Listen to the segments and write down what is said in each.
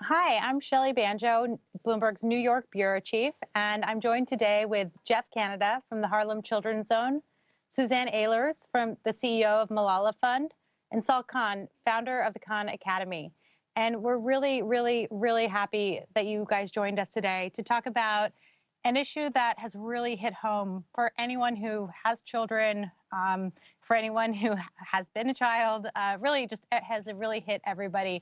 Hi, I'm Shelly Banjo, Bloomberg's New York bureau chief, and I'm joined today with Jeff Canada from the Harlem Children's Zone, Suzanne Ehlers from the CEO of Malala Fund, and Sal Khan, founder of the Khan Academy. And we're really happy that you guys joined us today to talk about an issue that has really hit home for anyone who has children, for anyone who has been a child, really just has really hit everybody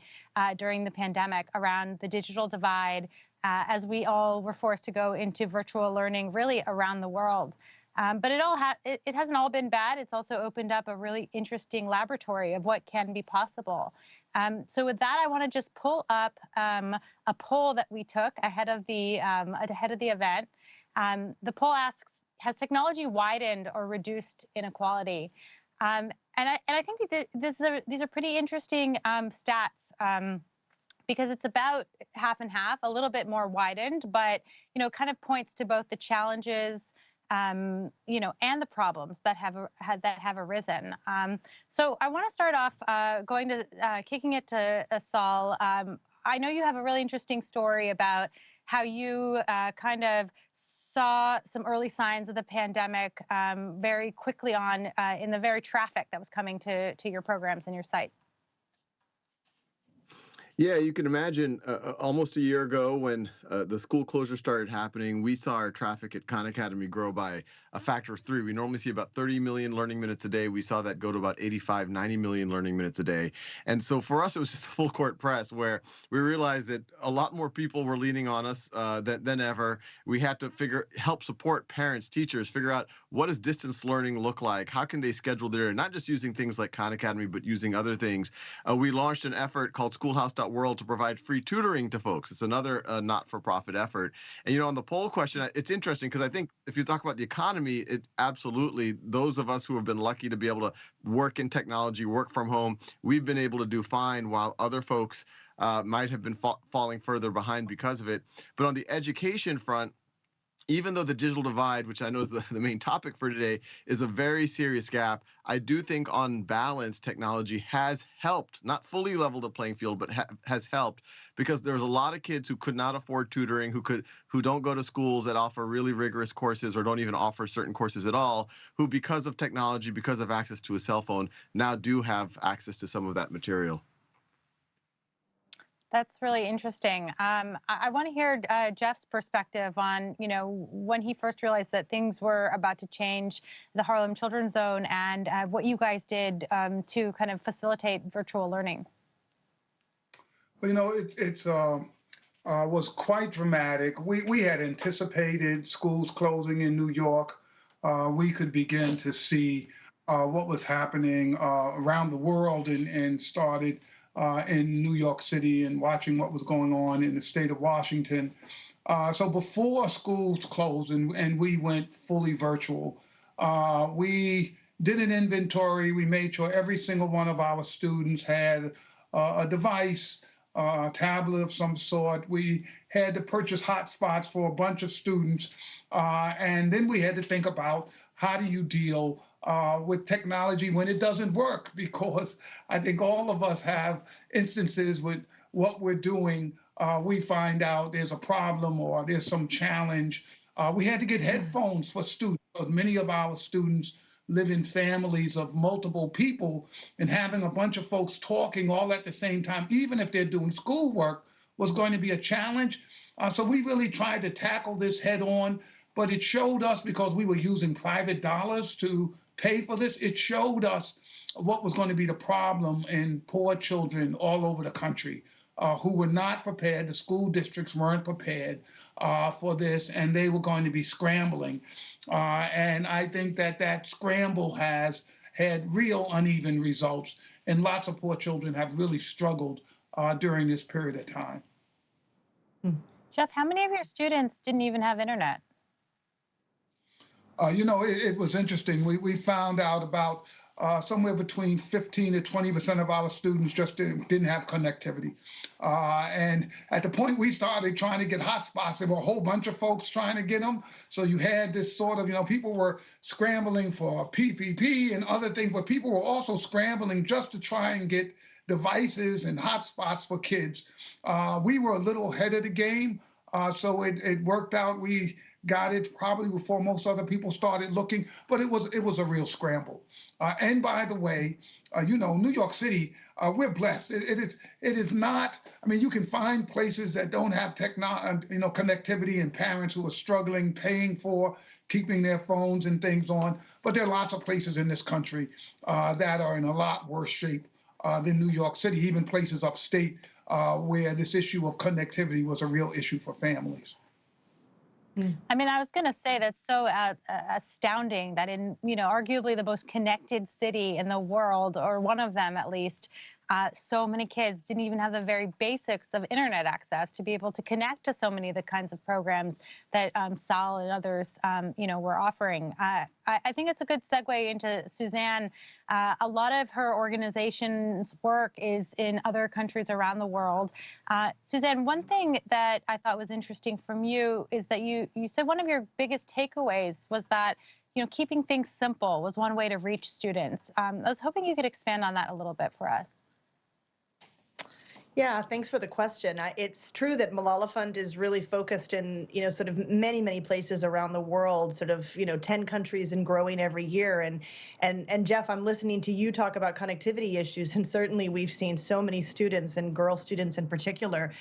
during the pandemic around the digital divide as we all were forced to go into virtual learning really around the world. But it hasn't all been bad. It's also opened up a really interesting laboratory of what can be possible. So with that, I want to just pull up a poll that we took ahead of the event. The poll asks, has technology widened or reduced inequality? And I think these are pretty interesting stats. Because it's about half and half, a little bit more widened, but kind of points to both the challenges, and the problems that have arisen. So I want to start off kicking it to Sal. I know you have a really interesting story about how you kind of saw some early signs of the pandemic very quickly on in the very traffic that was coming to your programs and your site. Yeah, you can imagine almost a year ago when the school closure started happening, we saw our traffic at Khan Academy grow by a factor of 3. We normally see about 30 million learning minutes a day. We saw that go to about 85, 90 million learning minutes a day. And so for us, it was just a full court press where we realized that a lot more people were leaning on us than ever. We had to help support parents, teachers, figure out what does distance learning look like? How can they schedule their, not just using things like Khan Academy, but using other things. We launched an effort called Schoolhouse.World to provide free tutoring to folks. It's another not-for-profit effort. And on the poll question, it's interesting because I think if you talk about the economy, it absolutely, those of us who have been lucky to be able to work in technology, work from home, we've been able to do fine while other folks might have been falling further behind because of it. But on the education front, even though the digital divide, which I know is the main topic for today, is a very serious gap, I do think on balance, technology has helped, not fully level the playing field, but has helped, because there's a lot of kids who could not afford tutoring, who don't go to schools that offer really rigorous courses or don't even offer certain courses at all, who because of technology, because of access to a cell phone, now do have access to some of that material. That's really interesting. I want to hear Jeff's perspective on, when he first realized that things were about to change the Harlem Children's Zone and what you guys did to kind of facilitate virtual learning. Well, it was quite dramatic. We had anticipated schools closing in New York. We could begin to see what was happening around the world and started in New York City and watching what was going on in the state of Washington. So before schools closed and we went fully virtual, we did an inventory. We made sure every single one of our students had a device, a tablet of some sort. We had to purchase hotspots for a bunch of students. And then we had to think about how do you deal with technology when it doesn't work, because I think all of us have instances with what we're doing. We find out there's a problem or there's some challenge. We had to get headphones for students, because many of our students live in families of multiple people, and having a bunch of folks talking all at the same time, even if they're doing schoolwork, was going to be a challenge. So we really tried to tackle this head on, but it showed us, because we were using private dollars to pay for this, it showed us what was going to be the problem in poor children all over the country who were not prepared. The school districts weren't prepared for this, and they were going to be scrambling. And I think that scramble has had real uneven results, and lots of poor children have really struggled during this period of time. Jeff, how many of your students didn't even have internet? It was interesting. We found out about somewhere between 15 to 20% of our students just didn't have connectivity. And at the point we started trying to get hotspots, there were a whole bunch of folks trying to get them. So you had this sort of, people were scrambling for PPP and other things, but people were also scrambling just to try and get devices and hotspots for kids. We were a little ahead of the game, so it worked out. We got it probably before most other people started looking, but it was a real scramble. And by the way, New York City, we're blessed. It is not. I mean, you can find places that don't have connectivity, and parents who are struggling paying for keeping their phones and things on. But there are lots of places in this country that are in a lot worse shape than New York City, even places upstate where this issue of connectivity was a real issue for families. I mean, I was going to say that's so astounding that in, arguably the most connected city in the world, or one of them at least, so many kids didn't even have the very basics of internet access to be able to connect to so many of the kinds of programs that Sal and others, were offering. I think it's a good segue into Suzanne. A lot of her organization's work is in other countries around the world. Suzanne, one thing that I thought was interesting from you is that you said one of your biggest takeaways was that keeping things simple was one way to reach students. I was hoping you could expand on that a little bit for us. Yeah, thanks for the question. It's true that Malala Fund is really focused in, sort of many places around the world, sort of, 10 countries and growing every year. And Jeff, I'm listening to you talk about connectivity issues, and certainly we've seen so many students, and girl students in particular,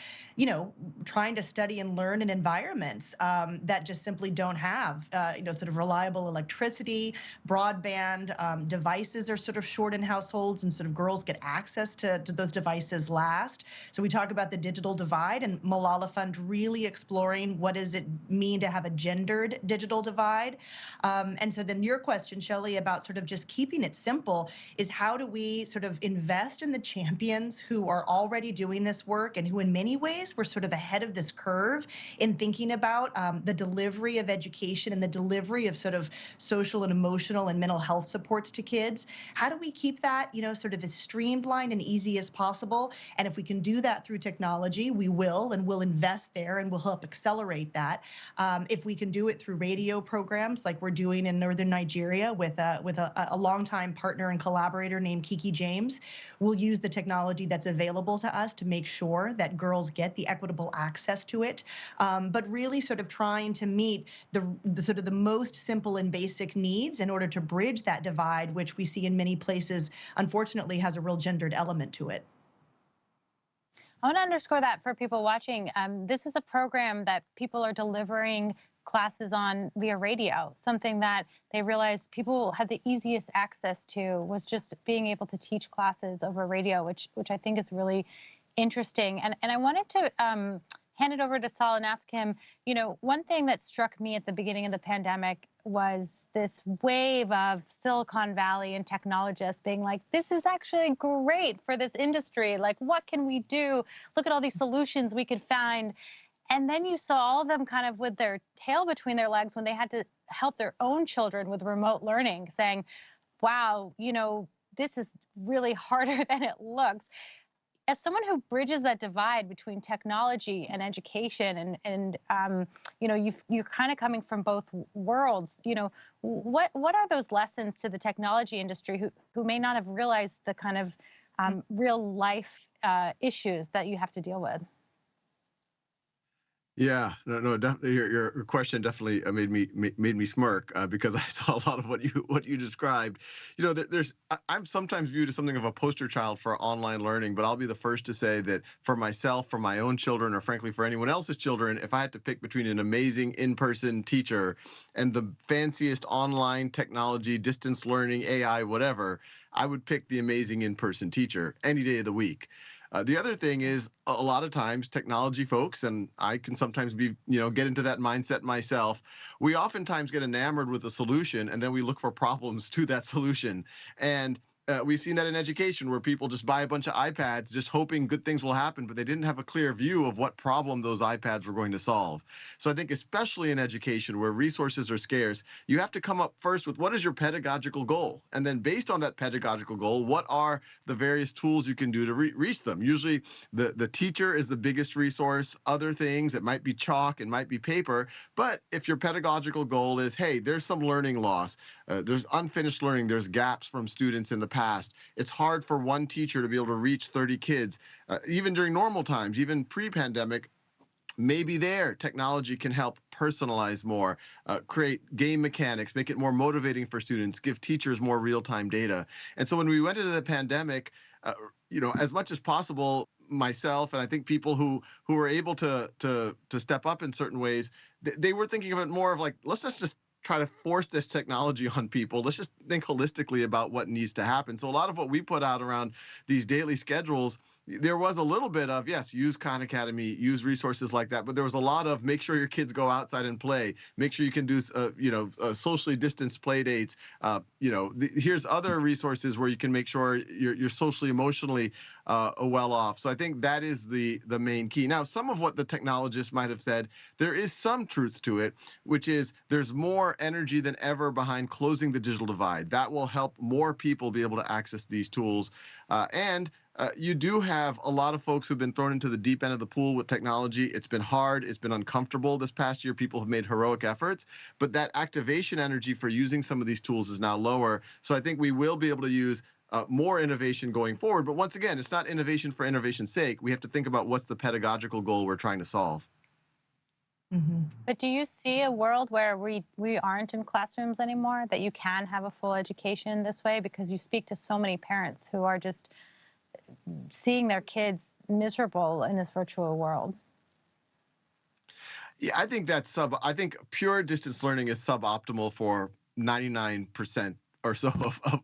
trying to study and learn in environments that just simply don't have, sort of reliable electricity, broadband, devices are sort of short in households, and sort of girls get access to those devices last. So we talk about the digital divide, and Malala Fund really exploring what does it mean to have a gendered digital divide. And so then your question, Shelly, about sort of just keeping it simple is how do we sort of invest in the champions who are already doing this work and who in many ways were sort of ahead of this curve in thinking about the delivery of education and the delivery of sort of social and emotional and mental health supports to kids. How do we keep that, sort of as streamlined and easy as possible? And if we can do that through technology, we will, and we'll invest there and we'll help accelerate that. If we can do it through radio programs like we're doing in northern Nigeria with a longtime partner and collaborator named Kiki James, we'll use the technology that's available to us to make sure that girls get the equitable access to it. But really sort of trying to meet the sort of the most simple and basic needs in order to bridge that divide, which we see in many places, unfortunately, has a real gendered element to it. I want to underscore that for people watching. This is a program that people are delivering classes on via radio, something that they realized people had the easiest access to was just being able to teach classes over radio, which I think is really interesting. And I wanted to hand it over to Sal and ask him, one thing that struck me at the beginning of the pandemic was this wave of Silicon Valley and technologists being like, this is actually great for this industry. Like, what can we do? Look at all these solutions we could find. And then you saw all of them kind of with their tail between their legs when they had to help their own children with remote learning, saying, wow, this is really harder than it looks. As someone who bridges that divide between technology and education, and you're kind of coming from both worlds, what are those lessons to the technology industry who may not have realized the kind of real life issues that you have to deal with? Yeah, no, definitely. Your question definitely made me smirk because I saw a lot of what you described. I'm sometimes viewed as something of a poster child for online learning, but I'll be the first to say that for myself, for my own children, or frankly for anyone else's children, if I had to pick between an amazing in-person teacher and the fanciest online technology, distance learning, AI, whatever, I would pick the amazing in-person teacher any day of the week. The other thing is a lot of times technology folks, and I can sometimes be, get into that mindset myself. We oftentimes get enamored with a solution and then we look for problems to that solution. And we've seen that in education where people just buy a bunch of iPads just hoping good things will happen, but they didn't have a clear view of what problem those iPads were going to solve. So I think especially in education where resources are scarce, you have to come up first with what is your pedagogical goal? And then based on that pedagogical goal, what are the various tools you can do to reach them? Usually the teacher is the biggest resource. Other things, it might be chalk, it might be paper. But if your pedagogical goal is, hey, there's some learning loss, there's unfinished learning, there's gaps from students in the past, past. It's hard for one teacher to be able to reach 30 kids, even during normal times, even pre-pandemic. Maybe there technology can help personalize more, create game mechanics, make it more motivating for students, give teachers more real-time data. And so when we went into the pandemic, as much as possible, myself and I think people who were able to step up in certain ways, they were thinking of it more of like, let's just try to force this technology on people. Let's just think holistically about what needs to happen. So a lot of what we put out around these daily schedules, there was a little bit of, yes, use Khan Academy, use resources like that, but there was a lot of make sure your kids go outside and play, make sure you can do, socially distanced play dates. Here's other resources where you can make sure you're socially, emotionally well off. So I think that is the main key. Now, some of what the technologists might have said, there is some truth to it, which is there's more energy than ever behind closing the digital divide. That will help more people be able to access these tools. And you do have a lot of folks who've been thrown into the deep end of the pool with technology. It's been hard. It's been uncomfortable this past year. People have made heroic efforts, but that activation energy for using some of these tools is now lower. So I think we will be able to use more innovation going forward. But once again, it's not innovation for innovation's sake. We have to think about what's the pedagogical goal we're trying to solve. Mm-hmm. But do you see a world where we aren't in classrooms anymore, that you can have a full education this way? Because you speak to so many parents who are just seeing their kids miserable in this virtual world. Yeah, I think I think pure distance learning is suboptimal for 99% or so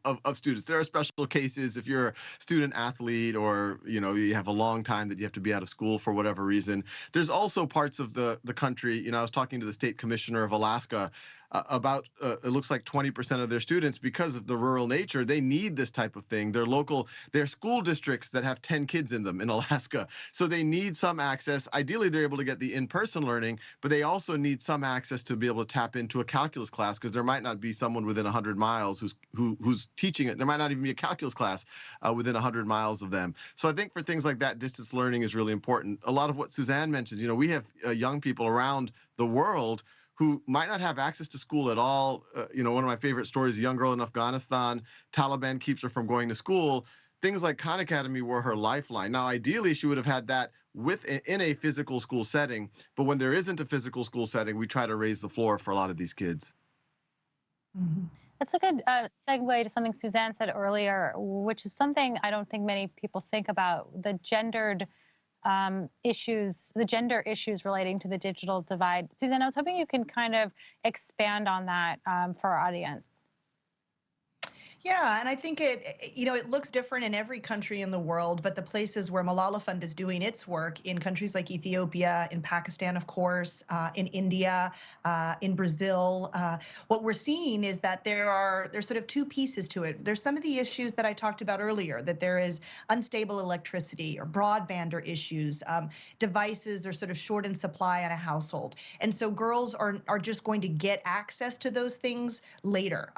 of students. There are special cases if you're a student athlete or you have a long time that you have to be out of school for whatever reason. There's also parts of the country. I was talking to the state commissioner of Alaska about it looks like 20% of their students, because of the rural nature, they need this type of thing. They're school districts that have 10 kids in them in Alaska, so they need some access. Ideally, they're able to get the in-person learning, but they also need some access to be able to tap into a calculus class, because there might not be someone within 100 miles who's teaching it. There might not even be a calculus class within 100 miles of them. So I think for things like that, distance learning is really important. A lot of what Suzanne mentions, we have young people around the world who might not have access to school at all. One of my favorite stories, a young girl in Afghanistan, Taliban keeps her from going to school. Things like Khan Academy were her lifeline. Now, ideally, she would have had that in a physical school setting, but when there isn't a physical school setting, we try to raise the floor for a lot of these kids. Mm-hmm. That's a good segue to something Suzanne said earlier, which is something I don't think many people think about, the gender issues relating to the digital divide. Suzanne, I was hoping you can kind of expand on that for our audience. Yeah, and I think it looks different in every country in the world, but the places where Malala Fund is doing its work, in countries like Ethiopia, in Pakistan, of course, in India, in Brazil, what we're seeing is that there's sort of two pieces to it. There's some of the issues that I talked about earlier, that there is unstable electricity or broadband or issues, devices are sort of short in supply in a household. And so girls are just going to get access to those things later,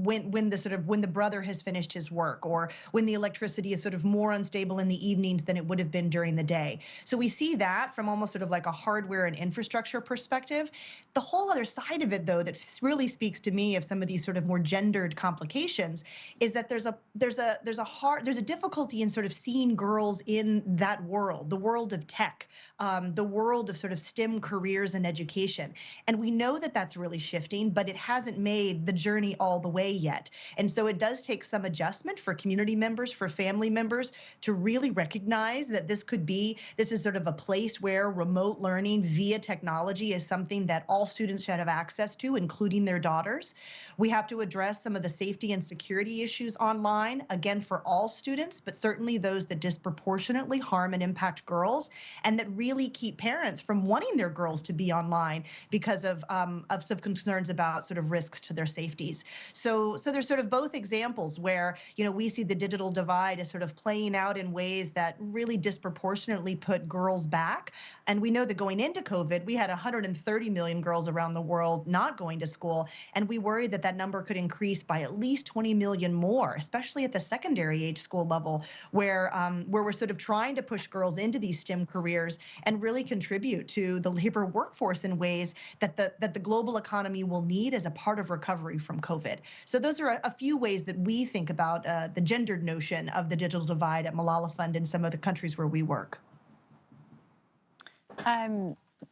when the brother has finished his work, or when the electricity is sort of more unstable in the evenings than it would have been during the day. So we see that from almost sort of like a hardware and infrastructure perspective. The whole other side of it, though, that really speaks to me of some of these sort of more gendered complications, is that there's a difficulty in sort of seeing girls in that world, the world of tech, the world of sort of STEM careers and education. And we know that that's really shifting, but it hasn't made the journey all the way yet. And so it does take some adjustment for community members, for family members, to really recognize that this is sort of a place where remote learning via technology is something that all students should have access to, including their daughters. We have to address some of the safety and security issues online, again, for all students, but certainly those that disproportionately harm and impact girls, and that really keep parents from wanting their girls to be online because of some concerns about sort of risks to their safeties. So there's sort of both examples where, we see the digital divide as sort of playing out in ways that really disproportionately put girls back. And we know that going into COVID, we had 130 million girls around the world not going to school. And we worried that that number could increase by at least 20 million more, especially at the secondary age school level, where we're sort of trying to push girls into these STEM careers and really contribute to the labor workforce in ways that the global economy will need as a part of recovery from COVID. So those are a few ways ways that we think about the gendered notion of the digital divide at Malala Fund in some of the countries where we work.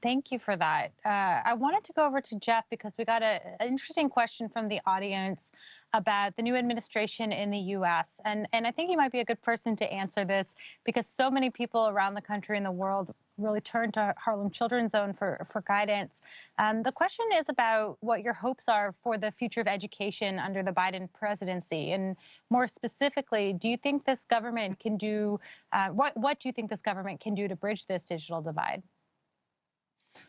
Thank you for that. I wanted to go over to Jeff because we got an interesting question from the audience about the new administration in the U.S. And I think you might be a good person to answer this because so many people around the country and the world really turn to Harlem Children's Zone for guidance. The question is about what your hopes are for the future of education under the Biden presidency. And more specifically, do you think this government can do, what do you think this government can do to bridge this digital divide?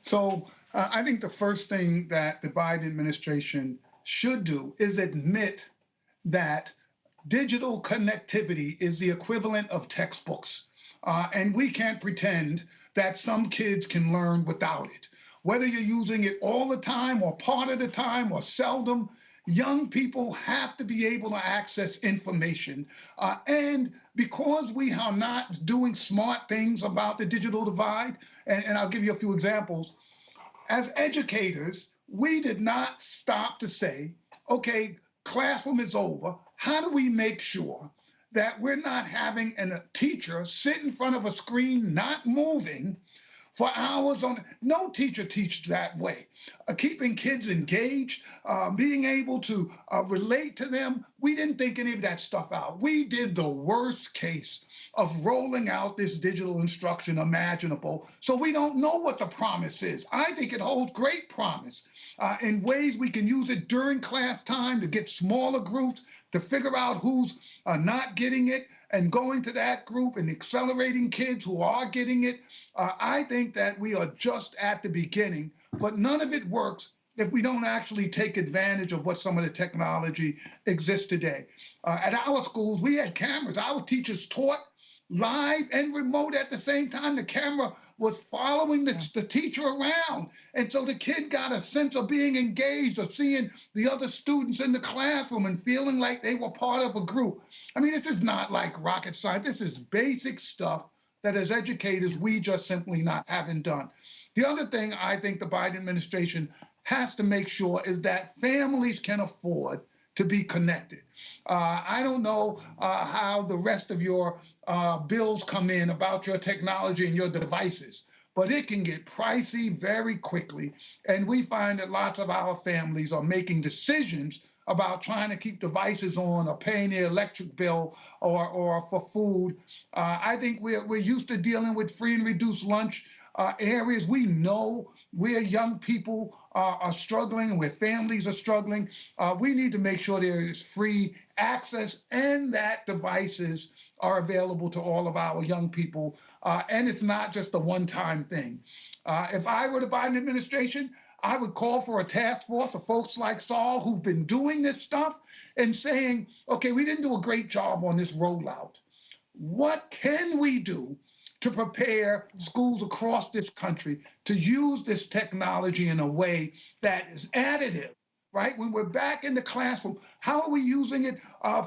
So I think the first thing that the Biden administration should do is admit that digital connectivity is the equivalent of textbooks. And we can't pretend that some kids can learn without it. Whether you're using it all the time or part of the time or seldom, young people have to be able to access information. And because we are not doing smart things about the digital divide, and I'll give you a few examples, as educators, we did not stop to say, okay, classroom is over. How do we make sure that we're not having a teacher sit in front of a screen, not moving, for hours on? No teacher teaches that way. Keeping kids engaged, being able to relate to them. We didn't think any of that stuff out. We did the worst case of rolling out this digital instruction imaginable. So we don't know what the promise is. I think it holds great promise in ways we can use it during class time to get smaller groups, to figure out who's not getting it and going to that group and accelerating kids who are getting it. I think that we are just at the beginning, but none of it works if we don't actually take advantage of what some of the technology exists today. At our schools, we had cameras. Our teachers taught live and remote at the same time. The camera was following the teacher around. And so the kid got a sense of being engaged, or seeing the other students in the classroom and feeling like they were part of a group. I mean, this is not like rocket science. This is basic stuff that as educators, we just simply haven't done. The other thing I think the Biden administration has to make sure is that families can afford to be connected. I don't know how the rest of your bills come in about your technology and your devices, but it can get pricey very quickly. And we find that lots of our families are making decisions about trying to keep devices on or paying their electric bill or for food. I think we're used to dealing with free and reduced lunch areas. We know where young people are struggling and where families are struggling. We need to make sure there is free access and that devices are available to all of our young people. And it's not just a one-time thing. If I were the Biden administration, I would call for a task force of folks like Saul who've been doing this stuff and saying, okay, we didn't do a great job on this rollout. What can we do to prepare schools across this country to use this technology in a way that is additive, right? When we're back in the classroom, how are we using it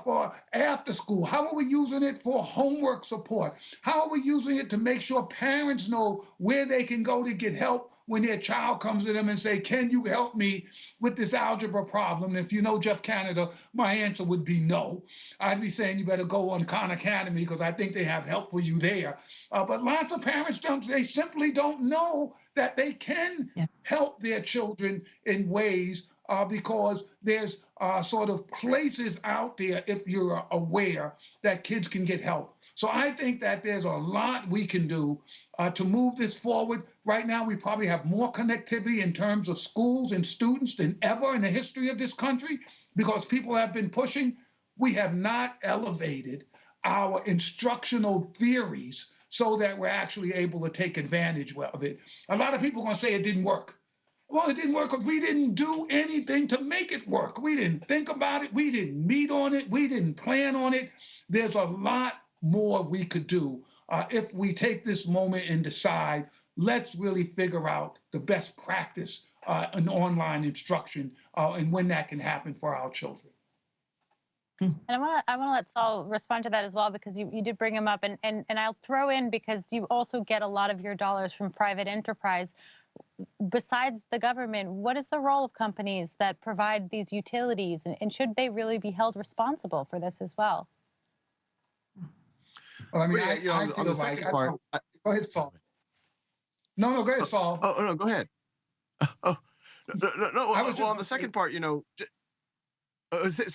for after school? How are we using it for homework support? How are we using it to make sure parents know where they can go to get help when their child comes to them and say, can you help me with this algebra problem? And if you know Jeff Canada, my answer would be no. I'd be saying you better go on Khan Academy because I think they have help for you there. But lots of parents they simply don't know that they can help their children in ways because there's sort of places out there, if you're aware, that kids can get help. So I think that there's a lot we can do to move this forward. Right now, we probably have more connectivity in terms of schools and students than ever in the history of this country because people have been pushing. We have not elevated our instructional theories so that we're actually able to take advantage of it. A lot of people are going to say it didn't work. Well, it didn't work because we didn't do anything to make it work. We didn't think about it. We didn't meet on it. We didn't plan on it. There's a lot more we could do if we take this moment and decide, let's really figure out the best practice in online instruction and when that can happen for our children. And I want to let Saul respond to that as well, because you did bring him up, and I'll throw in, because you also get a lot of your dollars from private enterprise. besides the government, what is the role of companies that provide these utilities, and should they really be held responsible for this as well? Well, I mean, Well, yeah, I on the feel like, second part, go ahead, Saul. No, go ahead, Saul. oh no, go ahead. Oh, no. I was Well, just on going the to say, second part, so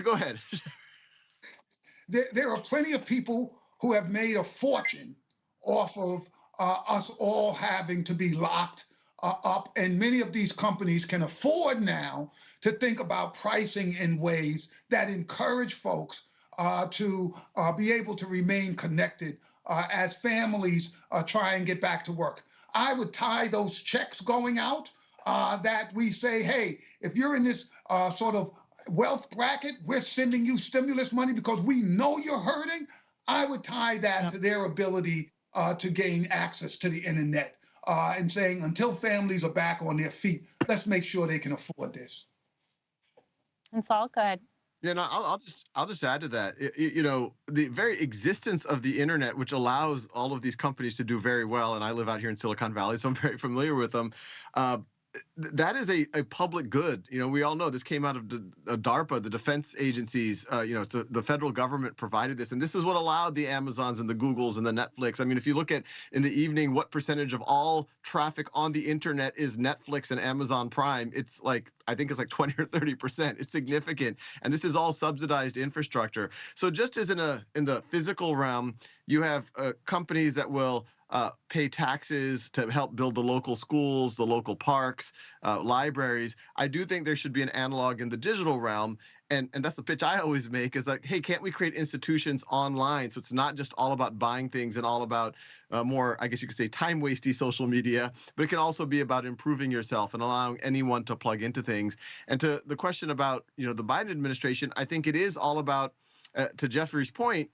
go ahead. there are plenty of people who have made a fortune off of us all having to be locked up. And many of these companies can afford now to think about pricing in ways that encourage folks to be able to remain connected as families try and get back to work. I would tie those checks going out that we say, hey, if you're in this sort of wealth bracket, we're sending you stimulus money because we know you're hurting. I would tie that to their ability to gain access to the internet and saying until families are back on their feet, let's make sure they can afford this. And Saul, go ahead. Yeah, no, I'll just add to that. The very existence of the internet, which allows all of these companies to do very well, and I live out here in Silicon Valley, so I'm very familiar with them. That is a public good. We all know this came out of DARPA, the defense agencies. The federal government provided this, and this is what allowed the Amazons and the Googles and the Netflix. I mean, if you look at in the evening what percentage of all traffic on the internet is Netflix and Amazon Prime, I think it's like 20 or 30%. It's significant, and this is all subsidized infrastructure. So just as in the physical realm, you have companies that will pay taxes to help build the local schools, the local parks, libraries. I do think there should be an analog in the digital realm. And that's the pitch I always make is like, hey, can't we create institutions online? So it's not just all about buying things and all about more, I guess you could say, time-wasty social media, but it can also be about improving yourself and allowing anyone to plug into things. And to the question about, the Biden administration, I think it is all about, to Geoffrey's point,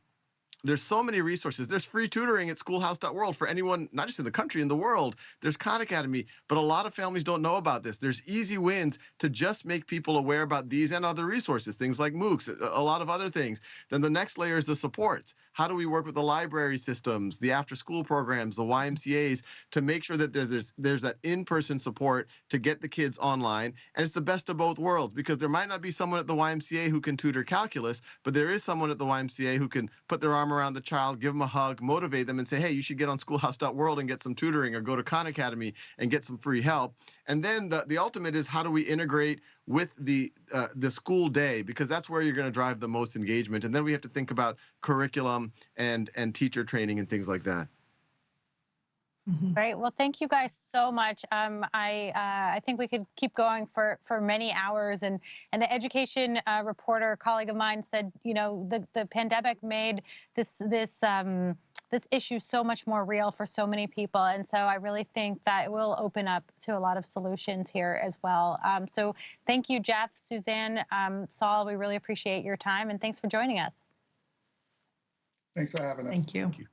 there's so many resources. There's free tutoring at schoolhouse.world for anyone, not just in the country, in the world. There's Khan Academy, but a lot of families don't know about this. There's easy wins to just make people aware about these and other resources, things like MOOCs, a lot of other things. Then the next layer is the supports. How do we work with the library systems, the after-school programs, the YMCAs, to make sure that there's that in-person support to get the kids online? And it's the best of both worlds, because there might not be someone at the YMCA who can tutor calculus, but there is someone at the YMCA who can put their arm around the child, give them a hug, motivate them, and say, hey, you should get on schoolhouse.world and get some tutoring, or go to Khan Academy and get some free help. And then the ultimate is, how do we integrate with the school day, because that's where you're going to drive the most engagement. And then we have to think about curriculum and teacher training and things like that. Great. Well, thank you guys so much. I think we could keep going for many hours. And the education reporter colleague of mine said, the pandemic made this issue so much more real for so many people. And so I really think that it will open up to a lot of solutions here as well. So thank you, Jeff, Suzanne, Saul. We really appreciate your time, and thanks for joining us. Thanks for having us. Thank you. Thank you.